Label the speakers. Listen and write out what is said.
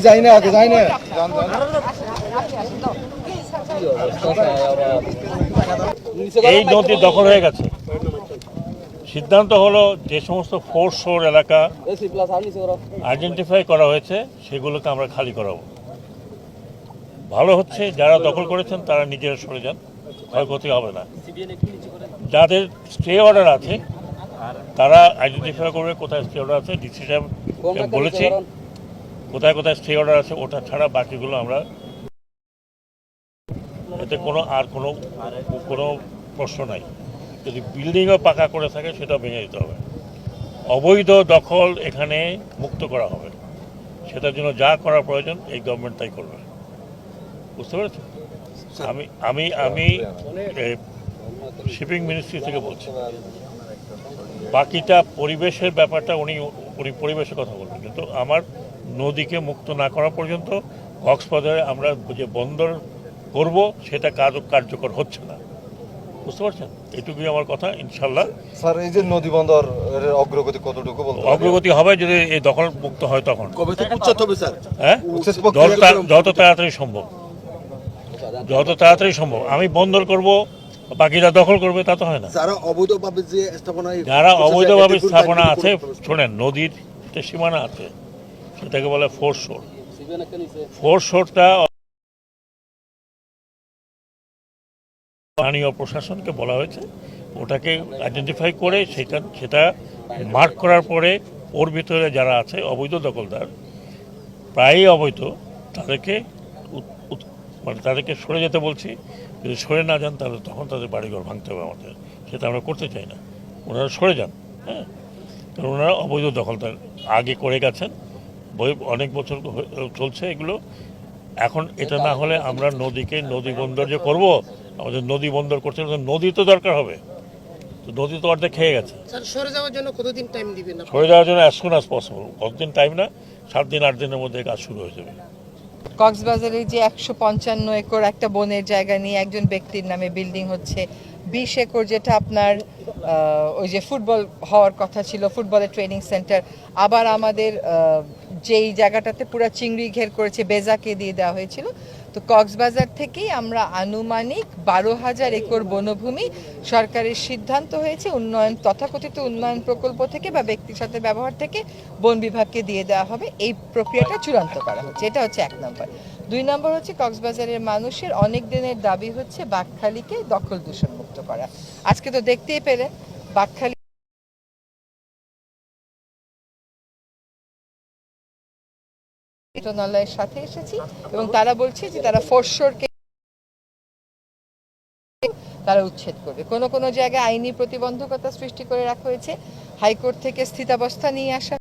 Speaker 1: যাই না আগে যাই না
Speaker 2: এই নদী দখল হয়ে গেছে। সিদ্ধান্ত হলো যে সমস্ত ফোর্স শোর এলাকা আইডেন্টিফাই করা হয়েছে সেগুলোকে আমরা খালি করাবো। ভালো হচ্ছে যারা দখল করেছেন তারা নিজেরা সরে যান, ক্ষয়ক্ষতি হবে না। যাদের স্টে অর্ডার আছে তারা আইডেন্টিফাই করবে কোথায় স্টে অর্ডার আছে। ডিসি সাহেব বলেছি কোথায় কোথায় স্টে অর্ডার আছে, ওটা ছাড়া বাকিগুলো আমরা, এতে কোনো প্রশ্ন নাই। যদি বিল্ডিংও পাকা করে থাকে সেটাও ভেঙে দিতে হবে। অবৈধ দখল এখানে মুক্ত করা হবে, সেটার জন্য যা করা প্রয়োজন এই গভর্নমেন্ট তাই করবে। বুঝতে পেরেছেন? আমি শিপিং মিনিস্ট্রি থেকে বলছি। বাকিটা পরিবেশের ব্যাপারটা উনি পরিবেশের কথা বলবেন, কিন্তু আমার নদীকে মুক্ত না করা পর্যন্ত কক্সবাজারে আমরা যে বন্দর করব সেটা কার্যকর হচ্ছে না। বুঝতে পারছেন? এটুকুই আমার কথা। ইনশাল্লাহ
Speaker 1: স্যার, এই যে নদী বন্দর অগ্রগতি কতটুকু বলতে
Speaker 2: অগ্রগতি হবে যদি এই দখল মুক্ত হয় তখন।
Speaker 3: কবে থেকে উচ্ছেদ হবে স্যার?
Speaker 2: হ্যাঁ, যত তাড়াতাড়ি সম্ভব। আমি বন্দর করব, বাকিরা দখল করবে, তা তো হয় না।
Speaker 3: যারা অবৈধভাবে
Speaker 2: স্থাপনা আছে, শোনেন, নদীর যে সীমানা আছে সেটাকে বলে ফোর্স শোর। ফোর্স শোরটা স্থানীয় প্রশাসনকে বলা হয়েছে ওটাকে আইডেন্টিফাই করে সেটা মার্ক করার পরে ওর ভিতরে যারা আছে অবৈধ দখলদার, প্রায়ই অবৈধ, তাদেরকে সরে যেতে বলছি। যদি সরে না যান তাহলে তখন তাদের বাড়িঘর ভাঙতে হবে আমাদের, সেটা আমরা করতে চাই না। ওনারা সরে যান, হ্যাঁ, কারণ ওনারা অবৈধ দখলদার আগে করে গেছেন, অনেক বছর চলছে এগুলো। এখন এটা না হলে আমরা নদী বন্দর যে করবো, আমাদের নদী বন্দর করতে নদী তো দরকার হবে, তো নদী তো অর্ধেক খেয়ে গেছে।
Speaker 4: সরে যাওয়ার জন্য কতদিন টাইম দিবেন?
Speaker 2: সরে যাওয়ার জন্য অ্যাজ সুন অ্যাজ পসিবল। কতদিন টাইম না, 7 দিন 8 দিনের মধ্যে কাজ শুরু হয়ে যাবে।
Speaker 5: কক্সবাজারে যে 155 একর একটা বনের জায়গা নিয়ে একজন ব্যক্তির নামে বিল্ডিং হচ্ছে, 20 একর যেটা আপনার ওই যে ফুটবল হওয়ার কথা ছিল, ফুটবলের ট্রেনিং সেন্টার, আবার আমাদের যেই জায়গাটাতে পুরো চিংড়ি ঘের করেছে বেজাকে দিয়ে দেওয়া হয়েছিল। তো কক্সবাজার থেকেই আমরা আনুমানিক 12,000 একর বনভূমি সরকারের সিদ্ধান্ত হয়েছে তথাকথিত উন্নয়ন প্রকল্প থেকে বা ব্যক্তির সাথে ব্যবহার থেকে বন বিভাগকে দিয়ে দেওয়া হবে। এই প্রক্রিয়াটা চূড়ান্ত করা হচ্ছে। এটা হচ্ছে 1 নম্বর। 2 নম্বর হচ্ছে কক্সবাজারের মানুষের অনেক দিনের দাবি হচ্ছে বাকখালীকে দখল দূষণ মুক্ত করা। আজকে তো দেখতেই পেলেন বাকখালী মন্ত্রণালয়ের সাথে এসেছি এবং তারা বলছে যে তারা ফোর্সশোরকে তারা উচ্ছেদ করবে। কোনো জায়গায় আইনি প্রতিবন্ধকতা সৃষ্টি করে রাখা হয়েছে, হাইকোর্ট থেকে স্থিতাবস্থা নিয়ে আসা